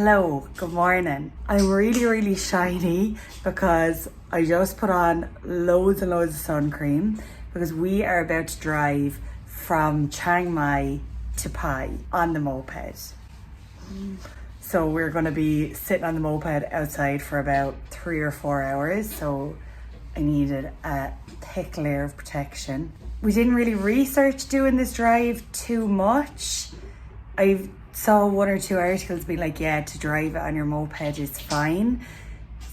Hello, good morning. I'm really shiny because I just put on loads and loads of sun cream because we are about to drive from Chiang Mai to PAI on the moped. So we're going to be sitting on the moped outside for about 3 or 4 hours, so I needed a thick layer of protection. We didn't really research doing this drive too much. I saw 1 or 2 articles being like, yeah, to drive it on your moped is fine.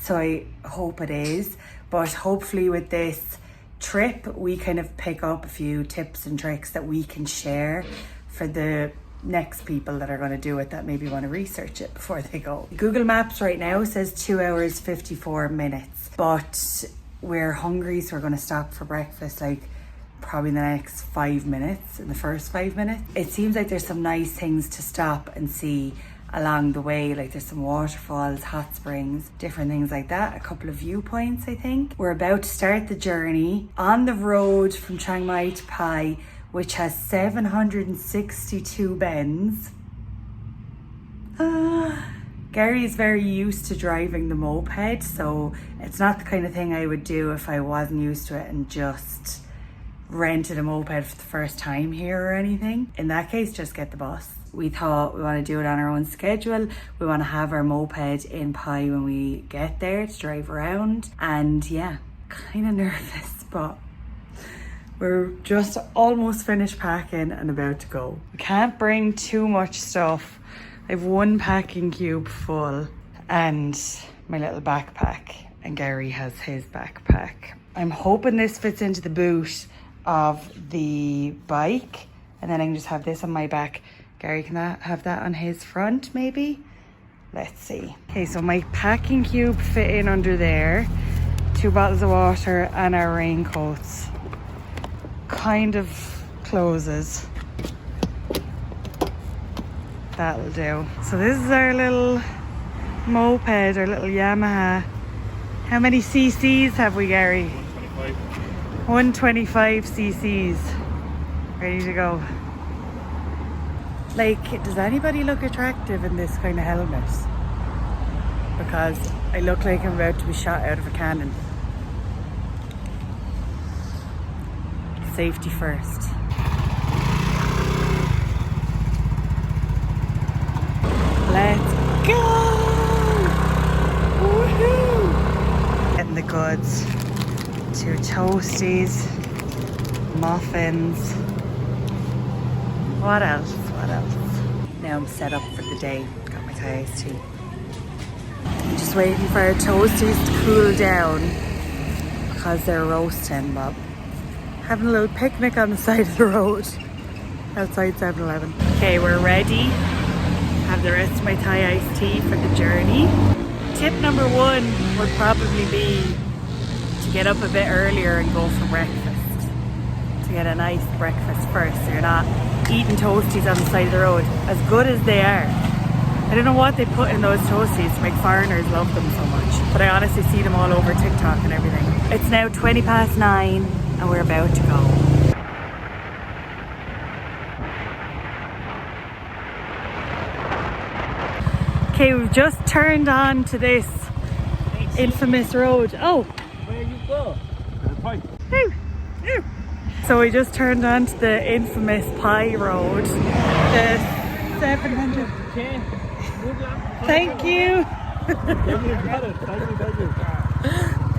So I hope it is. But hopefully with this trip, we kind of pick up a few tips and tricks that we can share for the next people that are going to do it that maybe want to research it before they go. Google Maps right now says 2 hours 54 minutes, but we're hungry, so we're going to stop for breakfast like probably in the next 5 minutes, in the first 5 minutes. It seems like there's some nice things to stop and see along the way, like there's some waterfalls, hot springs, different things like that, a couple of viewpoints. I think we're about to start the journey on the road from Chiang Mai to PAI, which has 762 bends. Gary is very used to driving the moped, so it's not the kind of thing I would do if I wasn't used to it and just rented a moped for the first time here or anything. In that case, just get the bus. We thought we want to do it on our own schedule. We want to have our moped in PAI when we get there to drive around. And yeah, kind of nervous, but we're just almost finished packing and about to go. We can't bring too much stuff. I have 1 packing cube full and my little backpack, and Gary has his backpack. I'm hoping this fits into the boot of the bike, and then I can just have this on my back. Gary can have that on his front maybe. Let's see. Okay, so my packing cube fit in under there, 2 bottles of water and our raincoats. Kind of closes. That'll do. So this is our little moped, our little Yamaha. How many cc's have we, Gary? 125 cc's. Ready to go. Like, does anybody look attractive in this kind of helmet? Because I look like I'm about to be shot out of a cannon. Safety first. Let's go! Woohoo! Getting the goods. 2 toasties, muffins. What else? Now I'm set up for the day. Got my Thai iced tea. I'm just waiting for our toasties to cool down because they're roasting, but having a little picnic on the side of the road outside 7-Eleven. Okay, we're ready. Have the rest of my Thai iced tea for the journey. Tip number 1 would probably be to get up a bit earlier and go for breakfast. To get a nice breakfast first, so you're not eating toasties on the side of the road, as good as they are. I don't know what they put in those toasties to make foreigners love them so much, but I honestly see them all over TikTok and everything. It's now 9:20 and we're about to go. Okay, we've just turned on to this infamous road. Oh! Where you go? So we just turned on to the infamous PAI road. The 700. Okay. Good luck. Thank you.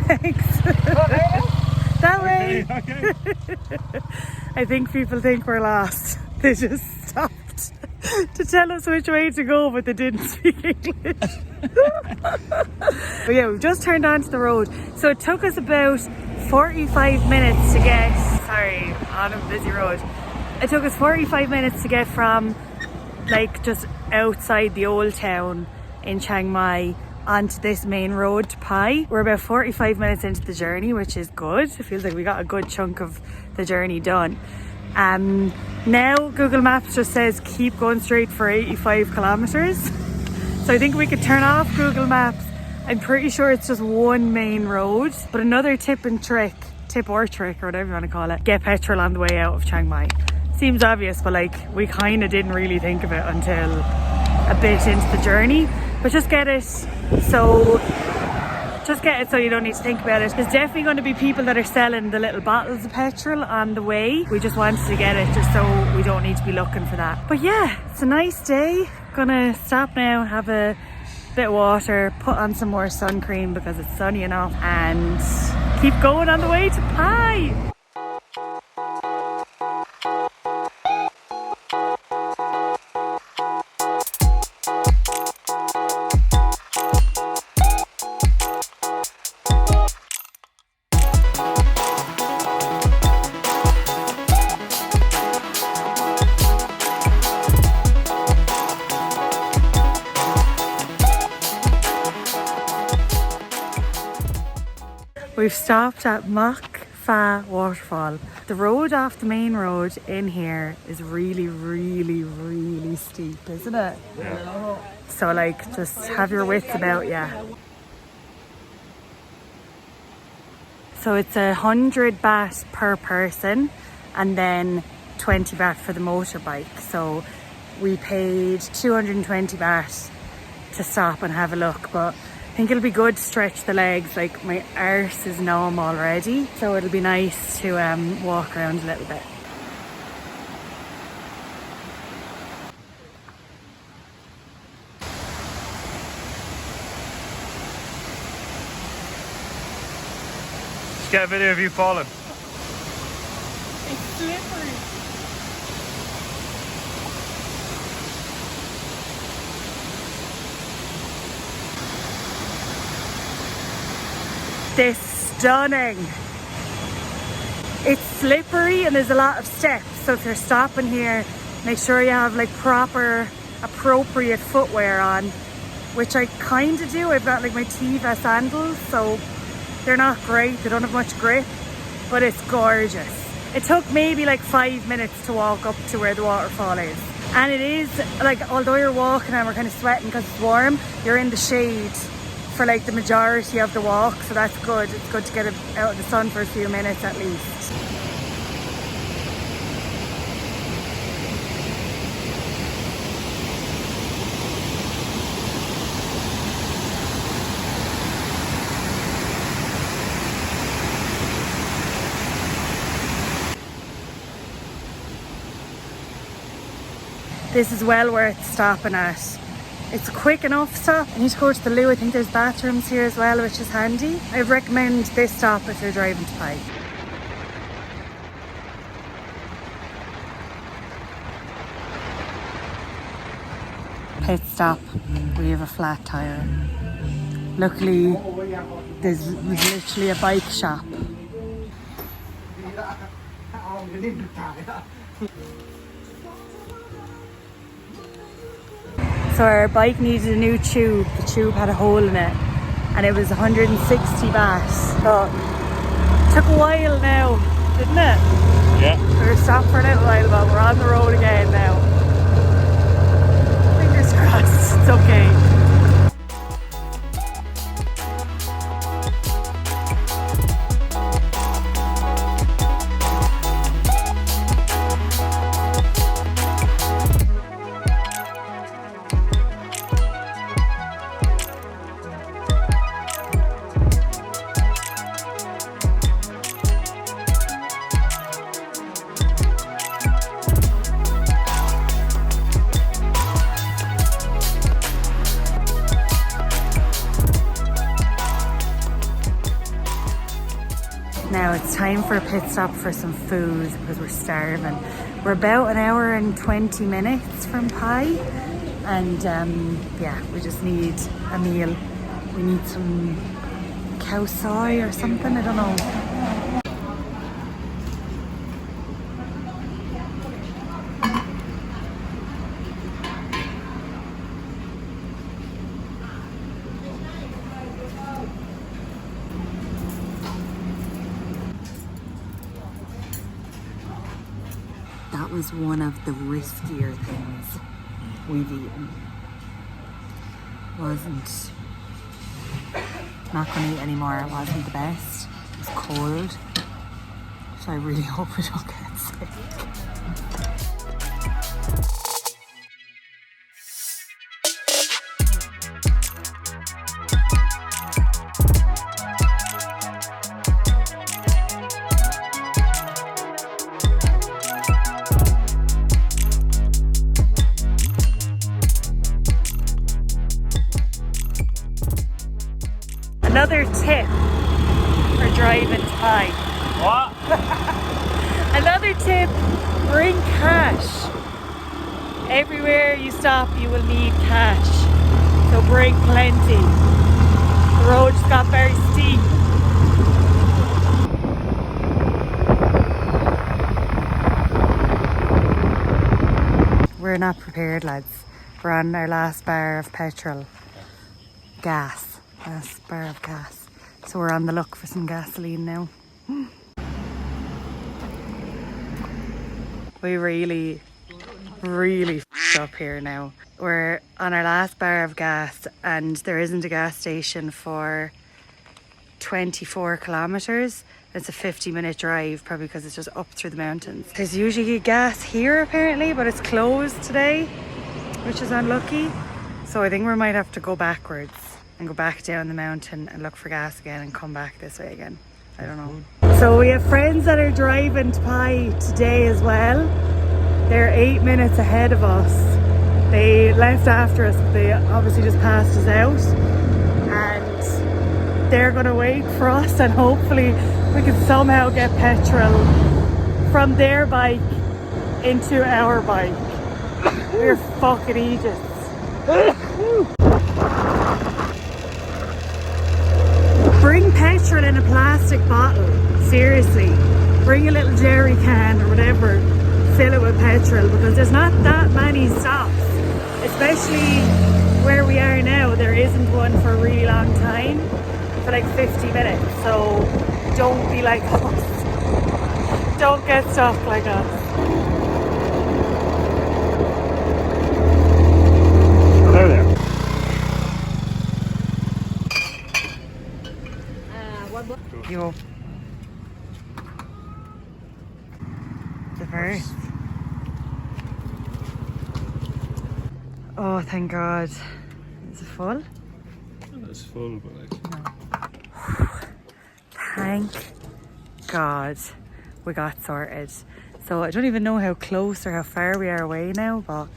Thanks. That way. Okay. I think people think we're lost. They just stopped to tell us which way to go, but they didn't speak English. But yeah, we've just turned onto the road. So it took us about 45 minutes to get, sorry, on a busy road. It took us 45 minutes to get from like just outside the old town in Chiang Mai onto this main road to PAI. We're about 45 minutes into the journey, which is good. It feels like we got a good chunk of the journey done. Now Google Maps just says keep going straight for 85 kilometers. So I think we could turn off Google Maps. I'm pretty sure it's just 1 main road. But another tip or trick, or whatever you want to call it, get petrol on the way out of Chiang Mai. Seems obvious, but like we kind of didn't really think of it until a bit into the journey. But just get it so you don't need to think about it. There's definitely going to be people that are selling the little bottles of petrol on the way. We just wanted to get it just so we don't need to be looking for that. But yeah, it's a nice day. Gonna stop now, have a bit of water, put on some more sun cream because it's sunny enough, and keep going on the way to PAI. We've stopped at Mok Fa waterfall. The road off the main road in here is really, really, really steep, isn't it? Yeah. So like, just have your wits about you. So it's 100 baht per person and then 20 baht for the motorbike. So we paid 220 baht to stop and have a look, but I think it'll be good to stretch the legs. Like, my arse is numb already, so it'll be nice to walk around a little bit. Just get a video of you falling. It's slippery. This stunning. It's slippery and there's a lot of steps, so if you're stopping here, make sure you have like proper appropriate footwear on, which I kind of do. I've got like my Tiva sandals, so they're not great, they don't have much grip, but it's gorgeous. It took maybe like 5 minutes to walk up to where the waterfall is, and it is like, although you're walking and we're kind of sweating because it's warm, you're in the shade for like the majority of the walk, so that's good. It's good to get out of the sun for a few minutes at least. This is well worth stopping at. It's a quick enough stop. I need to go to the loo. I think there's bathrooms here as well, which is handy. I recommend this stop if you're driving to PAI. Pit stop. We have a flat tire. Luckily, there's literally a bike shop. So our bike needed a new tube. The tube had a hole in it and it was 160 baht. So it took a while now, didn't it? Yeah. We were stopped for a little while, but we're on the road again now. Fingers crossed, it's okay. Now it's time for a pit stop for some food because we're starving. We're about an hour and 20 minutes from PAI, and yeah, we just need a meal. We need some cow soy or something, I don't know. That was one of the riskier things we've eaten. Not gonna eat anymore. It wasn't the best. It was cold. So I really hope I don't get sick. Another tip for driving to PAI. What? Another tip, bring cash. Everywhere you stop you will need cash, so bring plenty. The road just got very steep. We're not prepared, lads. We're on our last bar of petrol. Gas. Last bar of gas. So we're on the look for some gasoline now. We really f***ed up here now. We're on our last bar of gas and there isn't a gas station for 24 kilometres. It's a 50-minute drive, probably because it's just up through the mountains. There's usually gas here apparently, but it's closed today, which is unlucky. So I think we might have to go backwards and go back down the mountain and look for gas again and come back this way again. I don't know. So we have friends that are driving to PAI today as well. They're 8 minutes ahead of us. They left after us, but they obviously just passed us out. And they're gonna wait for us and hopefully we can somehow get petrol from their bike into our bike. We're fucking idiots. Bring petrol in a plastic bottle, seriously. Bring a little jerry can or whatever, fill it with petrol, because there's not that many stops. Especially where we are now, there isn't one for a really long time, for like 50 minutes. So don't be like us. Don't get stuck like us. There. Yo. The first. Oh, thank God. Is it full? It's full, but like... No. Thank God we got sorted. So I don't even know how close or how far we are away now, but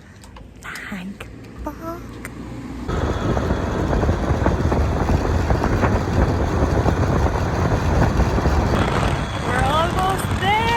thank fuck. We're almost there!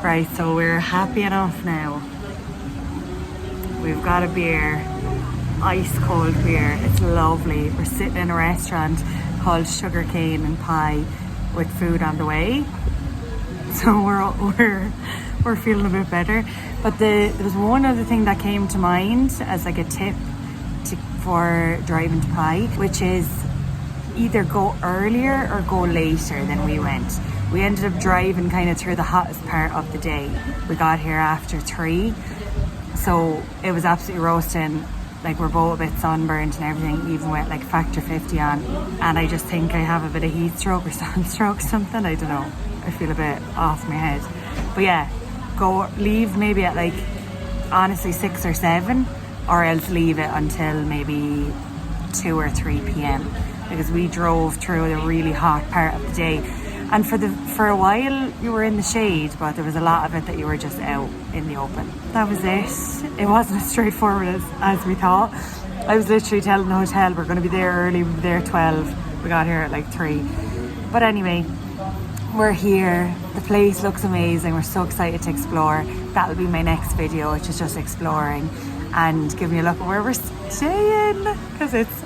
Right, so we're happy enough now. We've got a beer, ice cold beer. It's lovely. We're sitting in a restaurant called Sugarcane in PAI with food on the way. So we're feeling a bit better. But there was one other thing that came to mind as like a tip for driving to PAI, which is either go earlier or go later than we went. We ended up driving kind of through the hottest part of the day. We got here after 3, so it was absolutely roasting. Like, we're both a bit sunburnt and everything, even with like factor 50 on. And I just think I have a bit of heat stroke or sunstroke or something. I don't know. I feel a bit off my head. But yeah, leave maybe at like, honestly, 6 or 7, or else leave it until maybe 2 or 3 p.m. because we drove through the really hot part of the day. And for a while you were in the shade, but there was a lot of it that you were just out in the open. That was it. It wasn't as straightforward as we thought. I was literally telling the hotel we're going to be there early, we'll be there at 12. We got here at like 3. But anyway, we're here. The place looks amazing. We're so excited to explore. That'll be my next video, which is just exploring and giving you a look at where we're staying, because it's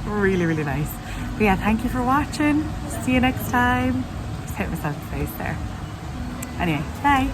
really, really nice. But yeah, thank you for watching. See you next time. Just hit myself in the face there. Anyway, bye.